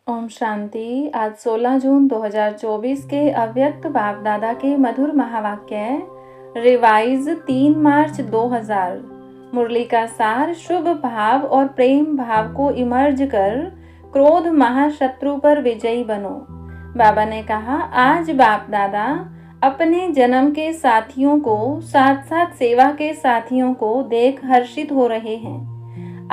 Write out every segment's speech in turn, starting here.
ओम शांति। आज 16 जून 2024 के अव्यक्त बाप दादा के मधुर महावाक्य रिवाइज 3 मार्च 2000। मुरली का सार, शुभ भाव और प्रेम भाव को इमर्ज कर क्रोध महाशत्रु पर विजयी बनो। बाबा ने कहा, आज बाप दादा अपने जन्म के साथियों को साथ साथ सेवा के साथियों को देख हर्षित हो रहे हैं।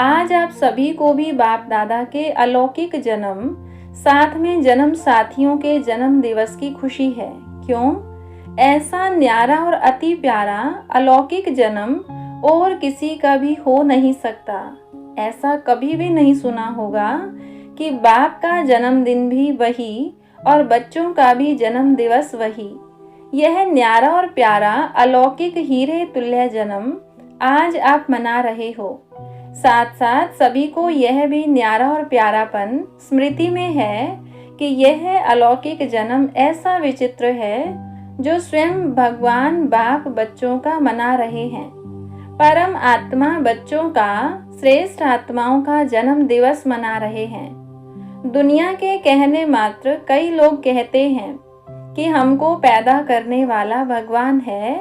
आज आप सभी को भी बाप दादा के अलौकिक जन्म साथ में जन्म साथियों के जन्म दिवस की खुशी है। क्यों? ऐसा न्यारा और अति प्यारा अलौकिक जन्म और किसी का भी हो नहीं सकता। ऐसा कभी भी नहीं सुना होगा कि बाप का जन्मदिन भी वही और बच्चों का भी जन्म दिवस वही। यह न्यारा और प्यारा अलौकिक हीरे तुल्य जन्म आज आप मना रहे हो। साथ साथ सभी को यह भी न्यारा और प्यारापन स्मृति में है कि यह अलौकिक जन्म ऐसा विचित्र है जो स्वयं भगवान बाप बच्चों का मना रहे हैं। परम आत्मा बच्चों का, श्रेष्ठ आत्माओं का जन्म दिवस मना रहे हैं। दुनिया के कहने मात्र कई लोग कहते हैं कि हमको पैदा करने वाला भगवान है,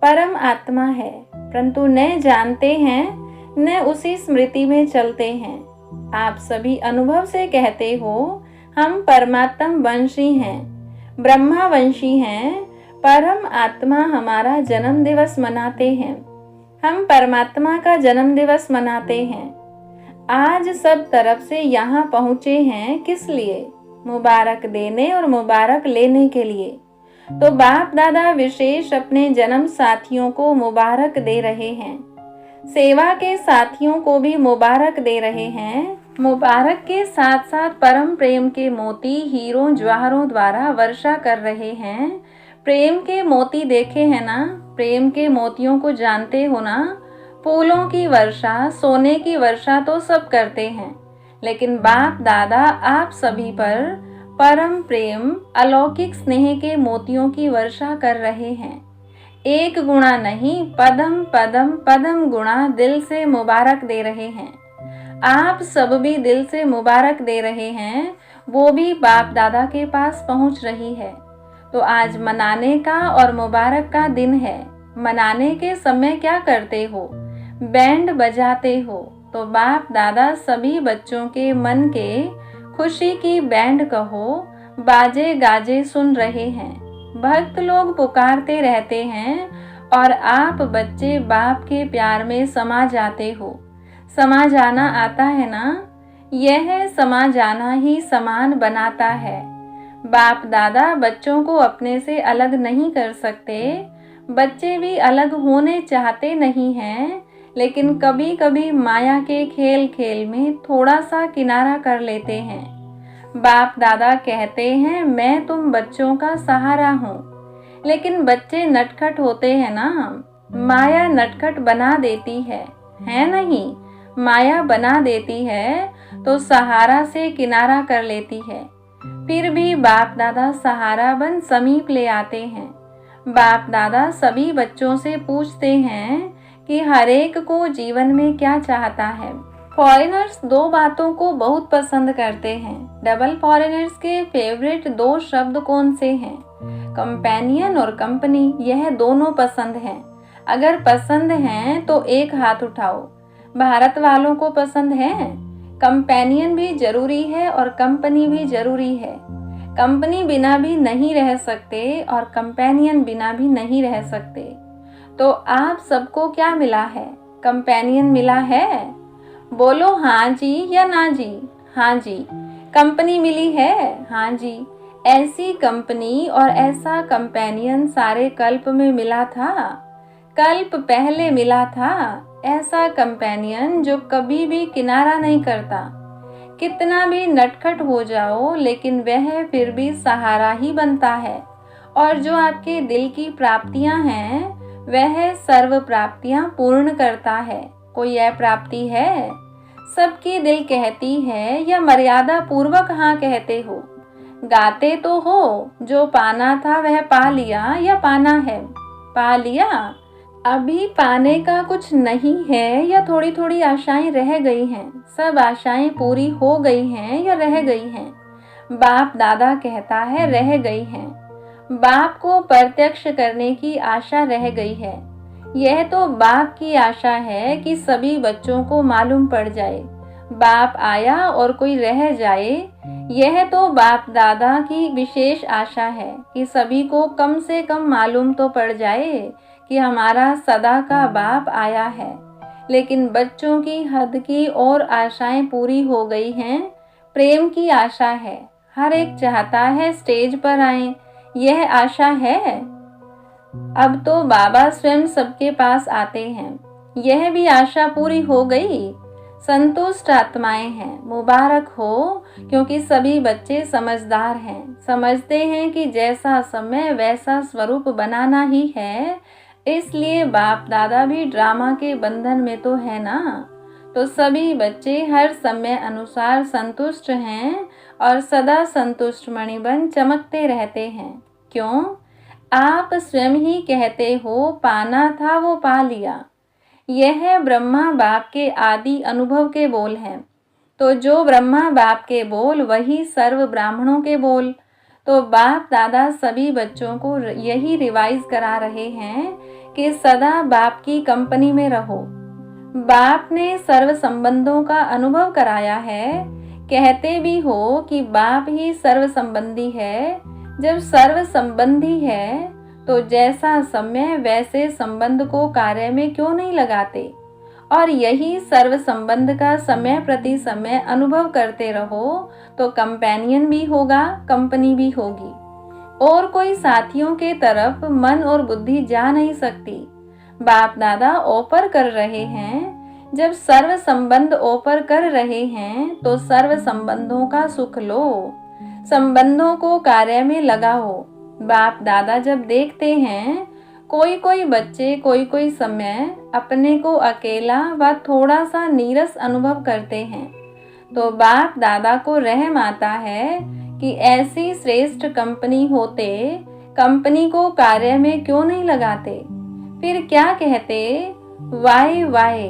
परम आत्मा है, परंतु न जानते हैं न उसी स्मृति में चलते हैं। आप सभी अनुभव से कहते हो, हम परमात्म वंशी हैं, ब्रह्मा वंशी हैं, परम आत्मा हमारा जन्म दिवस मनाते हैं, हम परमात्मा का जन्म दिवस मनाते हैं। आज सब तरफ से यहाँ पहुँचे हैं किस लिए? मुबारक देने और मुबारक लेने के लिए। तो बाप दादा विशेष अपने जन्म साथियों को मुबारक दे रहे हैं, सेवा के साथियों को भी मुबारक दे रहे हैं। मुबारक के साथ साथ परम प्रेम के मोती हीरों ज्वाहरों द्वारा वर्षा कर रहे हैं। प्रेम के मोती देखे हैं ना? प्रेम के मोतियों को जानते हो ना? फूलों की वर्षा, सोने की वर्षा तो सब करते हैं, लेकिन बाप दादा आप सभी पर परम प्रेम अलौकिक स्नेह के मोतियों की वर्षा कर रहे हैं। एक गुणा नहीं, पदम पदम पदम गुणा दिल से मुबारक दे रहे हैं। आप सब भी दिल से मुबारक दे रहे हैं, वो भी बाप दादा के पास पहुंच रही है। तो आज मनाने का और मुबारक का दिन है। मनाने के समय क्या करते हो? बैंड बजाते हो। तो बाप दादा सभी बच्चों के मन के खुशी की बैंड कहो, बाजे गाजे सुन रहे हैं। भक्त लोग पुकारते रहते हैं और आप बच्चे बाप के प्यार में समा जाते हो। समा जाना आता है ना? यह समा जाना ही समान बनाता है। बाप दादा बच्चों को अपने से अलग नहीं कर सकते। बच्चे भी अलग होने चाहते नहीं हैं, लेकिन कभी कभी माया के खेल खेल में थोड़ा सा किनारा कर लेते हैं। बाप दादा कहते हैं, मैं तुम बच्चों का सहारा हूँ, लेकिन बच्चे नटखट होते हैं ना। माया नटखट बना देती है नहीं? माया बना देती है तो सहारा से किनारा कर लेती है। फिर भी बाप दादा सहारा बन समीप ले आते हैं। बाप दादा सभी बच्चों से पूछते हैं कि हर एक को जीवन में क्या चाहता है। फॉरेनर्स 2 बातों को बहुत पसंद करते हैं। डबल फॉरेनर्स के फेवरेट 2 शब्द कौन से हैं? कंपेनियन और कंपनी। यह दोनों पसंद हैं। अगर पसंद हैं तो एक हाथ उठाओ। भारत वालों को पसंद है? कंपेनियन भी जरूरी है और कंपनी भी जरूरी है। कंपनी बिना भी नहीं रह सकते और कंपेनियन बिना भी नहीं रह सकते। तो आप सबको क्या मिला है? कंपेनियन मिला है? बोलो हाँ जी या ना जी? हाँ जी। कंपनी मिली है? हाँ जी। ऐसी कंपनी और ऐसा कंपेनियन सारे कल्प में मिला था। कल्प पहले मिला था। ऐसा कंपेनियन जो कभी भी किनारा नहीं करता। कितना भी नटखट हो जाओ, लेकिन वह फिर भी सहारा ही बनता है। और जो आपके दिल की प्राप्तियां हैं, वह सर्व प्राप्तियां पूर्ण करता है। कोई यह प्राप्ति है? सबकी दिल कहती है या मर्यादा पूर्वक हाँ कहते हो? गाते तो हो, जो पाना था वह पा लिया या पाना है? पा लिया। अभी पाने का कुछ नहीं है या थोड़ी थोड़ी आशाएं रह गई हैं? सब आशाएं पूरी हो गई हैं या रह गई हैं? बाप दादा कहता है रह गई हैं। बाप को प्रत्यक्ष करने की आशा रह गई है। यह तो बाप की आशा है कि सभी बच्चों को मालूम पड़ जाए। बाप आया और कोई रह जाए, यह तो बाप दादा की विशेष आशा है कि सभी को कम से कम मालूम तो पड़ जाए कि हमारा सदा का बाप आया है। लेकिन बच्चों की हद की और आशाएं पूरी हो गई हैं। प्रेम की आशा है, हर एक चाहता है स्टेज पर आए, यह आशा है। अब तो बाबा स्वयं सबके पास आते हैं, यह भी आशा पूरी हो गई। संतुष्ट आत्माएं हैं, मुबारक हो, क्योंकि सभी बच्चे समझदार हैं, समझते हैं कि जैसा समय वैसा स्वरूप बनाना ही है। इसलिए बाप दादा भी ड्रामा के बंधन में तो है ना। तो सभी बच्चे हर समय अनुसार संतुष्ट हैं और सदा संतुष्ट मणिबन चमकते रहते हैं। क्यों? आप स्वयं ही कहते हो पाना था वो पा लिया। यह ब्रह्मा बाप के आदि अनुभव के बोल हैं। तो जो ब्रह्मा बाप के बोल वही सर्व ब्राह्मणों के बोल। तो बाप दादा सभी बच्चों को यही रिवाइज करा रहे हैं कि सदा बाप की कंपनी में रहो। बाप ने सर्व संबंधों का अनुभव कराया है। कहते भी हो कि बाप ही सर्व संबंधी है। जब सर्व संबंधी है तो जैसा समय वैसे संबंध को कार्य में क्यों नहीं लगाते। और यही सर्व संबंध का समय प्रति समय अनुभव करते रहो तो कंपेनियन भी होगा, कंपनी भी होगी। और कोई साथियों के तरफ मन और बुद्धि जा नहीं सकती। बाप दादा ऑफर कर रहे हैं। जब सर्व संबंध ऑफर कर रहे हैं तो सर्व संबंधों का सुख लो, संबंधों को कार्य में लगाओ। बाप दादा जब देखते हैं कोई कोई बच्चे कोई कोई समय अपने को अकेला व थोड़ा सा नीरस अनुभव करते हैं, तो बाप दादा को रहम आता है कि ऐसी श्रेष्ठ कंपनी होते कंपनी को कार्य में क्यों नहीं लगाते। फिर क्या कहते, वाई वाई।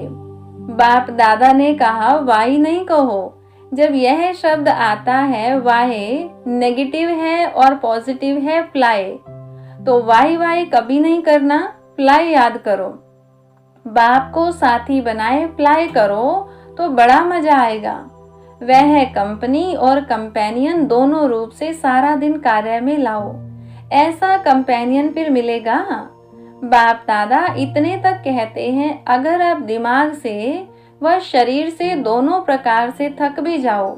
बाप दादा ने कहा वाई नहीं कहो। जब यह शब्द आता है वाई नेगेटिव है और पॉजिटिव है फ्लाई, तो वाई वाई कभी नहीं करना, फ्लाई याद करो। बाप को साथी बनाए फ्लाई करो तो बड़ा मजा आएगा। वह कंपनी और कंपेनियन दोनों रूप से सारा दिन कार्य में लाओ, ऐसा कंपेनियन फिर मिलेगा। बाप दादा इतने तक कहते हैं, अगर आप दिमाग से व शरीर से दोनों प्रकार से थक भी जाओ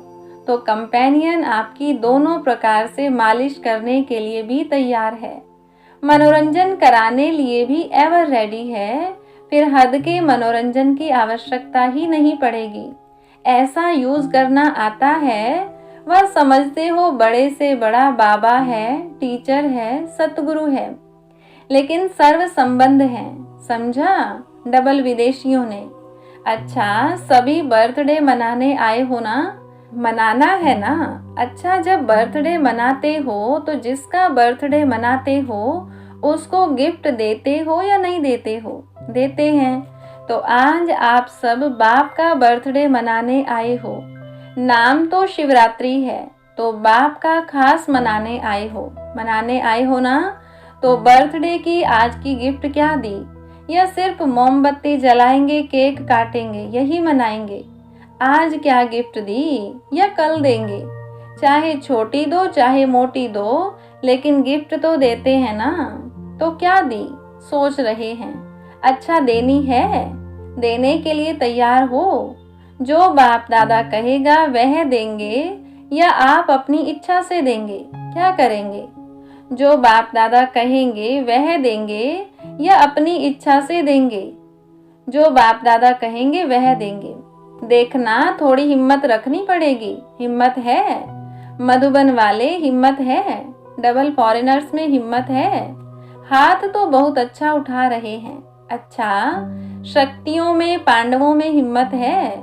तो कंपेनियन आपकी दोनों प्रकार से मालिश करने के लिए भी तैयार है, मनोरंजन कराने लिए भी एवर रेडी है। फिर हद के मनोरंजन की आवश्यकता ही नहीं पड़ेगी। ऐसा यूज करना आता है। वह समझते हो बड़े से बड़ा बाबा है, टीचर है, सतगुरु है, लेकिन सर्व संबंध है, समझा। डबल विदेशियों ने, अच्छा सभी बर्थडे मनाने आए हो ना, मनाना है ना। अच्छा जब बर्थडे मनाते हो तो जिसका बर्थडे मनाते हो उसको गिफ्ट देते हो या नहीं देते हो? देते हैं। तो आज आप सब बाप का बर्थडे मनाने आए हो। नाम तो शिवरात्रि है, तो बाप का खास मनाने आए हो ना। तो बर्थडे की आज की गिफ्ट क्या दी? या सिर्फ मोमबत्ती जलाएंगे, केक काटेंगे, यही मनाएंगे? आज क्या गिफ्ट दी या कल देंगे? चाहे छोटी दो चाहे मोटी दो, लेकिन गिफ्ट तो देते हैं ना। तो क्या दी? सोच रहे हैं। अच्छा देनी है, देने के लिए तैयार हो। जो बाप दादा कहेगा वह देंगे या आप अपनी इच्छा से देंगे? क्या करेंगे? जो बाप दादा कहेंगे वह देंगे या अपनी इच्छा से देंगे? जो बाप दादा कहेंगे वह देंगे। देखना थोड़ी हिम्मत रखनी पड़ेगी। हिम्मत है? मधुबन वाले हिम्मत है? डबल फॉरेनर्स में हिम्मत है? हाथ तो बहुत अच्छा उठा रहे हैं। अच्छा, शक्तियों में पांडवों में हिम्मत है,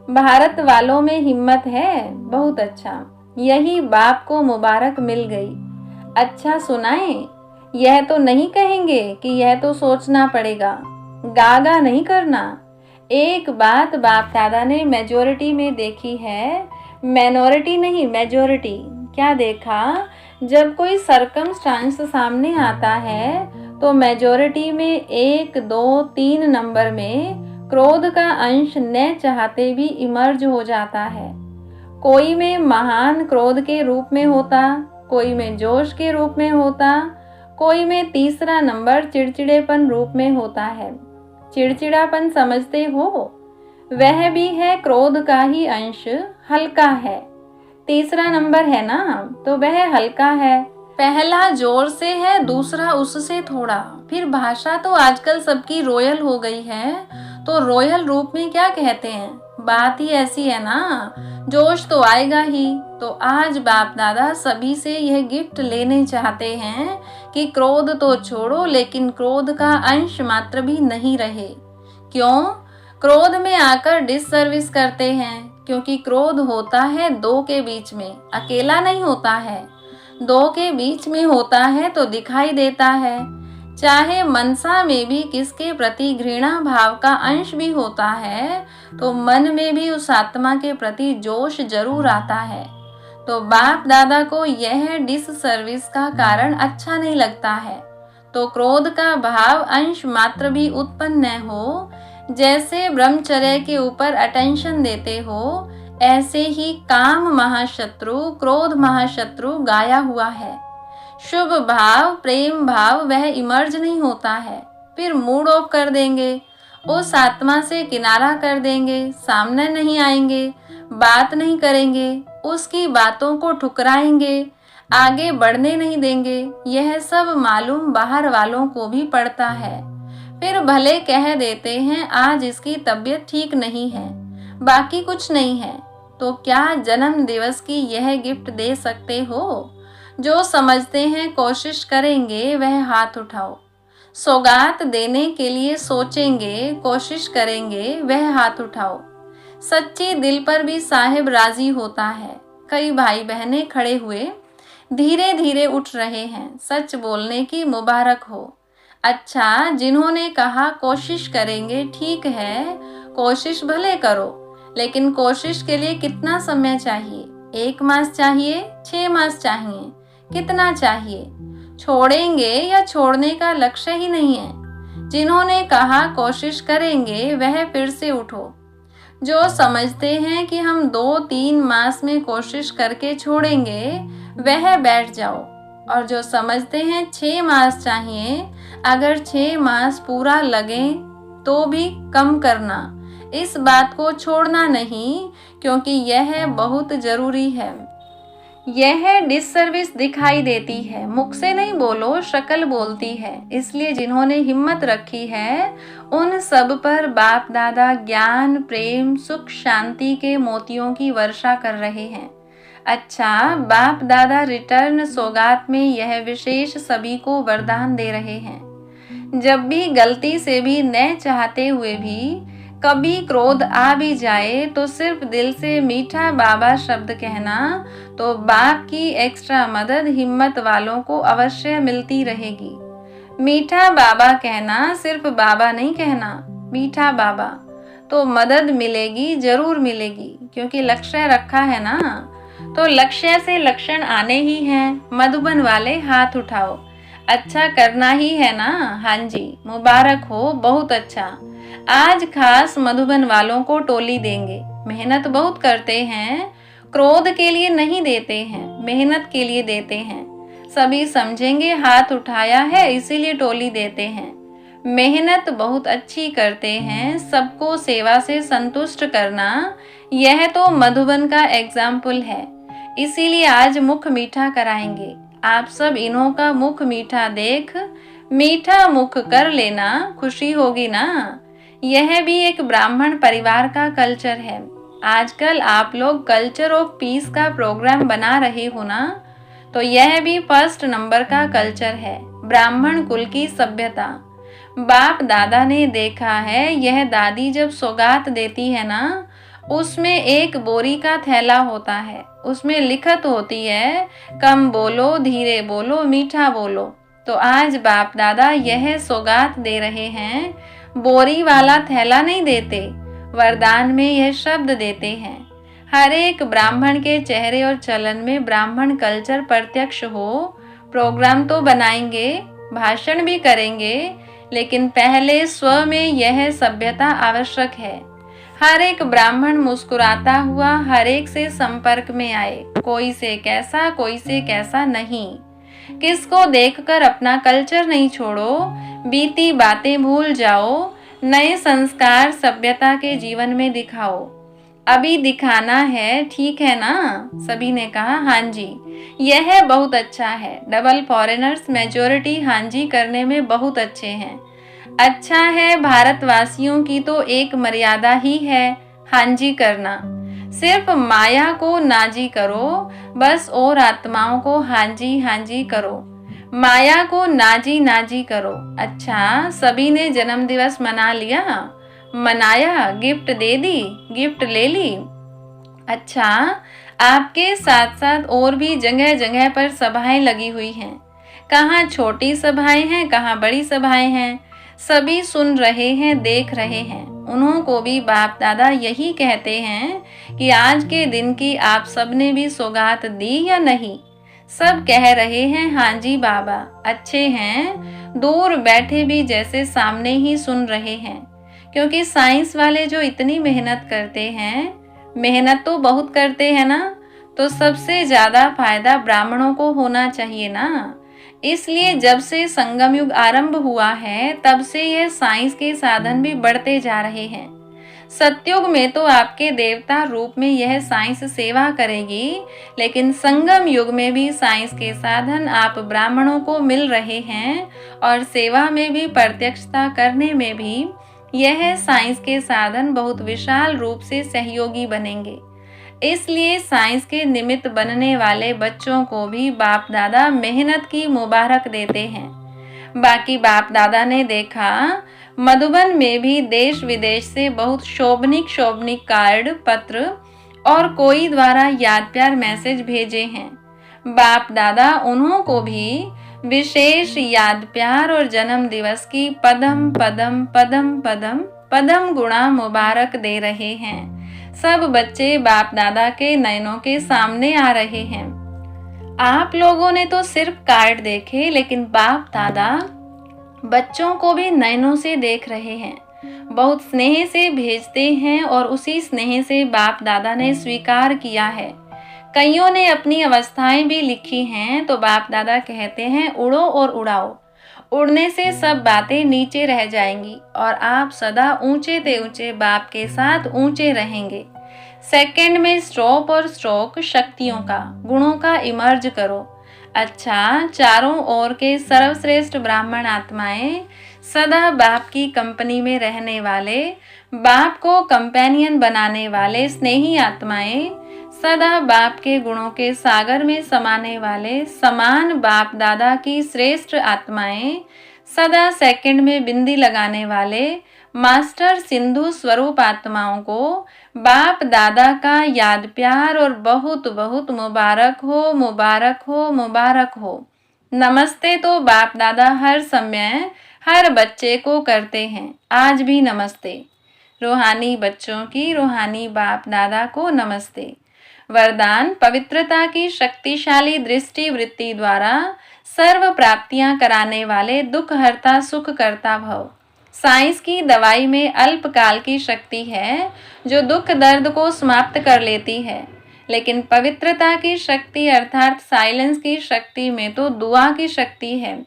भारत वालों में हिम्मत है। बहुत अच्छा, यही बाप को मुबारक मिल गई। अच्छा सुनाएं, यह तो नहीं कहेंगे कि यह तो सोचना पड़ेगा, गागा नहीं करना। एक बात बाप दादा ने मेजोरिटी में देखी है, मिनोरिटी नहीं मेजोरिटी। क्या देखा? जब कोई सरकमस्टांस सामने आता है तो मेजॉरिटी में 1, 2, 3 नंबर में क्रोध का अंश न चाहते भी इमर्ज हो जाता है। कोई में महान क्रोध के रूप में होता, कोई में जोश के रूप में होता, कोई में तीसरा नंबर चिड़चिड़ेपन रूप में होता है। चिड़चिड़ापन समझते हो? वह भी है क्रोध का ही अंश, हल्का है। तीसरा नंबर है ना, तो वह हल्का है। पहला जोर से है, दूसरा उससे थोड़ा। फिर भाषा तो आजकल सबकी रॉयल हो गई है, तो रॉयल रूप में क्या कहते हैं? बात ही ऐसी है ना, जोश तो आएगा ही। तो आज बाप दादा सभी से यह गिफ्ट लेने चाहते हैं कि क्रोध तो छोड़ो, लेकिन क्रोध का अंश मात्र भी नहीं रहे। क्यों? क्रोध में आकर डिससर्विस करते हैं, क्योंकि क्रोध होता है दो के बीच में, अकेला नहीं होता है। दो के बीच में होता है तो दिखाई देता है। चाहे मनसा में भी किसके प्रति घृणा भाव का अंश भी होता है, तो मन में भी उस आत्मा के प्रति जोश जरूर आता है। तो बाप दादा को यह डिससर्विस का कारण अच्छा नहीं लगता है। तो क्रोध का भाव अंश मात्र भी उत्पन्न न हो। जैसे ब्रह्मचर्य के ऊपर अटेंशन देते हो, ऐसे ही काम महाशत्रु, क्रोध महाशत्रु गाया हुआ है। शुभ भाव, प्रेम भाव वह इमर्ज नहीं होता है। फिर मूड ऑफ कर देंगे, उस आत्मा से किनारा कर देंगे, सामने नहीं आएंगे, बात नहीं करेंगे, उसकी बातों को ठुकराएंगे, आगे बढ़ने नहीं देंगे। यह सब मालूम बाहर वालों को भी पड़ता है। फिर भले कह देते हैं आज इसकी तबीयत ठीक नहीं है, बाकी कुछ नहीं है। तो क्या जन्म दिवस की यह गिफ्ट दे सकते हो? जो समझते हैं कोशिश करेंगे वह हाथ उठाओ। सौगात देने के लिए सोचेंगे, कोशिश करेंगे, वह हाथ उठाओ। सच्चे दिल पर भी साहिब राजी होता है। कई भाई बहने खड़े हुए धीरे धीरे उठ रहे हैं। सच बोलने की मुबारक हो। अच्छा, जिन्होंने कहा कोशिश करेंगे, ठीक है, कोशिश भले करो, लेकिन कोशिश के लिए कितना समय चाहिए? 1 मास चाहिए, 6 मास चाहिए, कितना चाहिए? छोड़ेंगे या छोड़ने का लक्ष्य ही नहीं है। जिन्होंने कहा कोशिश करेंगे, वह फिर से उठो। जो समझते हैं कि हम 2-3 मास में कोशिश करके छोड़ेंगे, वह बैठ जाओ। और जो समझते हैं 6 मास चाहिए, अगर 6 मास पूरा लगे तो भी कम करना, इस बात को छोड़ना नहीं, क्योंकि यह बहुत जरूरी है। यह डिससर्विस दिखाई देती है, मुख से नहीं बोलो, शक्ल बोलती है। इसलिए जिन्होंने हिम्मत रखी है, उन सब पर बाप दादा ज्ञान, प्रेम, सुख, शांति के मोतियों की वर्षा कर रहे हैं। अच्छा, बाप दादा रिटर्न सौगात में यह विशेष सभी को वरदान दे रहे हैं। जब भी गलती से भी न चाहते हुए भी कभी क्रोध आ भी जाए, तो सिर्फ दिल से मीठा बाबा शब्द कहना, तो बाप की एक्स्ट्रा मदद हिम्मत वालों को अवश्य मिलती रहेगी। मीठा बाबा कहना, सिर्फ बाबा नहीं कहना, मीठा बाबा, तो मदद मिलेगी, जरूर मिलेगी, क्योंकि लक्ष्य रखा है ना। तो लक्ष्य से लक्षण आने ही हैं। मधुबन वाले हाथ उठाओ। अच्छा करना ही है ना? हाँ जी, मुबारक हो, बहुत अच्छा। आज खास मधुबन वालों को टोली देंगे। मेहनत बहुत करते हैं, क्रोध के लिए नहीं देते हैं, मेहनत के लिए देते हैं। सभी समझेंगे हाथ उठाया है इसीलिए टोली देते हैं। मेहनत बहुत अच्छी करते हैं, सबको सेवा से संतुष्ट करना, यह तो मधुबन का एग्जाम्पल है। इसीलिए आज मुख मीठा कराएंगे। आप सब इन्हों का मुख मीठा देख मीठा मुख कर लेना, खुशी होगी ना। यह भी एक ब्राह्मण परिवार का कल्चर है। आजकल आप लोग कल्चर ऑफ पीस का प्रोग्राम बना रहे हो ना, तो यह भी फर्स्ट नंबर का कल्चर है, ब्राह्मण कुल की सभ्यता। बाप दादा ने देखा है, यह दादी जब सौगात देती है ना, उसमें एक बोरी का थैला होता है, उसमें लिखत होती है कम बोलो, धीरे बोलो, मीठा बोलो। तो आज बाप दादा यह सौगात दे रहे हैं, बोरी वाला थैला नहीं देते, वरदान में यह शब्द देते हैं। हर एक ब्राह्मण के चेहरे और चलन में ब्राह्मण कल्चर प्रत्यक्ष हो। प्रोग्राम तो बनाएंगे, भाषण भी करेंगे, लेकिन पहले स्व में यह सभ्यता आवश्यक है। हर एक ब्राह्मण मुस्कुराता हुआ हर एक से संपर्क में आए, कोई से कैसा नहीं। किसको देखकर अपना कल्चर नहीं छोड़ो, बीती बातें भूल जाओ, नए संस्कार सभ्यता के जीवन में दिखाओ। अभी दिखाना है, ठीक है ना? सभी ने कहा हाँ जी, यह बहुत अच्छा है। डबल फॉरेनर्स मेजॉरिटी हाँ जी करने में बहुत अच्छे हैं। अच्छा है, भारतवासियों की तो एक मर्यादा ही है हाँ जी करना। सिर्फ माया को नाजी करो बस, और आत्माओं को हाँ जी करो। माया को नाजी करो। अच्छा, सभी ने जन्मदिवस मना लिया, मनाया, गिफ्ट दे दी, गिफ्ट ले ली। अच्छा, आपके साथ साथ और भी जगह जगह पर सभाएं लगी हुई हैं। कहाँ छोटी सभाएं हैं, कहाँ बड़ी सभाएं हैं। सभी सुन रहे हैं, देख रहे हैं। उन्हों को भी बाप दादा यही कहते हैं कि आज के दिन की आप सबने भी सौगात दी या नहीं। सब कह रहे हैं हाँ जी बाबा, अच्छे हैं। दूर बैठे भी जैसे सामने ही सुन रहे हैं, क्योंकि साइंस वाले जो इतनी मेहनत करते हैं, मेहनत तो बहुत करते हैं ना, तो सबसे ज्यादा फायदा ब्राह्मणों को होना चाहिए ना। इसलिए जब से संगम युग आरंभ हुआ है, तब से यह साइंस के साधन भी बढ़ते जा रहे हैं। सतयुग में तो आपके देवता रूप में यह साइंस सेवा करेगी, लेकिन संगम युग में भी साइंस के साधन आप ब्राह्मणों को मिल रहे हैं, और सेवा में भी, प्रत्यक्षता करने में भी यह साइंस के साधन बहुत विशाल रूप से सहयोगी बनेंगे। इसलिए साइंस के निमित्त बनने वाले बच्चों को भी बाप दादा मेहनत की मुबारक देते हैं। बाकी बाप दादा ने देखा, मधुबन में भी देश विदेश से बहुत शोभनिक कार्ड, पत्र और कोई द्वारा याद प्यार मैसेज भेजे हैं। बाप दादा उन्हों को भी विशेष याद प्यार और जन्म दिवस की पदम पदम पदम पदम पदम गुणा मुबारक दे रहे हैं। सब बच्चे बाप दादा के नयनों के सामने आ रहे हैं। आप लोगों ने तो सिर्फ कार्ड देखे, लेकिन बाप दादा बच्चों को भी नयनों से देख रहे हैं, बहुत स्नेह से भेजते हैं, और उसी स्नेह से बाप दादा ने स्वीकार किया है। कईयों ने अपनी अवस्थाएं भी लिखी हैं, तो बाप दादा कहते हैं उड़ो और उड़ाओ। उड़ने से सब बातें नीचे रह जाएंगी, और आप सदा ऊंचे ते ऊंचे बाप के साथ ऊंचे रहेंगे। सेकंड में स्ट्रोक और स्ट्रोक शक्तियों का, गुणों का इमर्ज करो। अच्छा, चारों ओर के सर्वश्रेष्ठ ब्राह्मण आत्माएं, सदा बाप की कंपनी में रहने वाले, बाप को कंपेनियन बनाने वाले स्नेही आत्माएं, सदा बाप के गुणों के सागर में समाने वाले समान बाप दादा की श्रेष्ठ आत्माएं, सदा सेकंड में बिंदी लगाने वाले मास्टर सिंधु स्वरूप आत्माओं को बाप दादा का याद प्यार और बहुत बहुत मुबारक हो, मुबारक हो, मुबारक हो। नमस्ते तो बाप दादा हर समय हर बच्चे को करते हैं, आज भी नमस्ते। रूहानी बच्चों की रूहानी बाप दादा को नमस्ते। वरदान, पवित्रता की शक्तिशाली दृष्टि वृत्ति द्वारा सर्व प्राप्तियां कराने वाले दुख हरता सुख करता भव। साइंस की दवाई में अल्पकाल की शक्ति है, जो दुख दर्द को समाप्त कर लेती है, लेकिन पवित्रता की शक्ति अर्थात साइलेंस की शक्ति में तो दुआ की शक्ति है।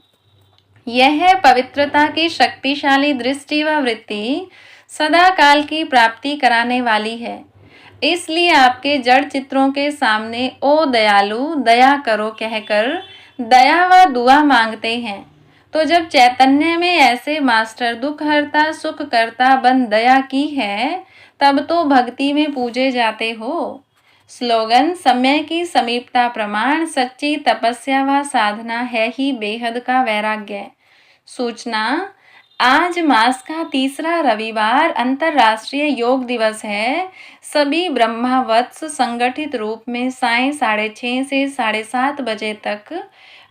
यह पवित्रता की शक्तिशाली दृष्टि व वृत्ति सदा काल की प्राप्ति कराने वाली है। इसलिए आपके जड़ चित्रों के सामने ओ दयालु दया करो कहकर दया व दुआ मांगते हैं। तो जब चैतन्य में ऐसे मास्टर दुख हरता सुख करता बन दया की है, तब तो भक्ति में पूजे जाते हो। स्लोगन, समय की समीपता प्रमाण सच्ची तपस्या व साधना है ही बेहद का वैराग्य। सूचना, आज मास का तीसरा रविवार अंतर्राष्ट्रीय योग दिवस है। सभी ब्रह्मावत्स संगठित रूप में सायं 6:30 से 7:30 बजे तक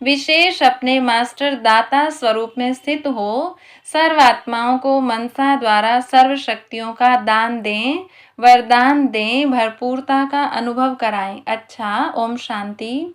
विशेष अपने मास्टर दाता स्वरूप में स्थित हो सर्वात्माओं को मनसा द्वारा सर्व शक्तियों का दान दें। वरदान दें, भरपूरता का अनुभव कराएं। अच्छा, ओम शांति।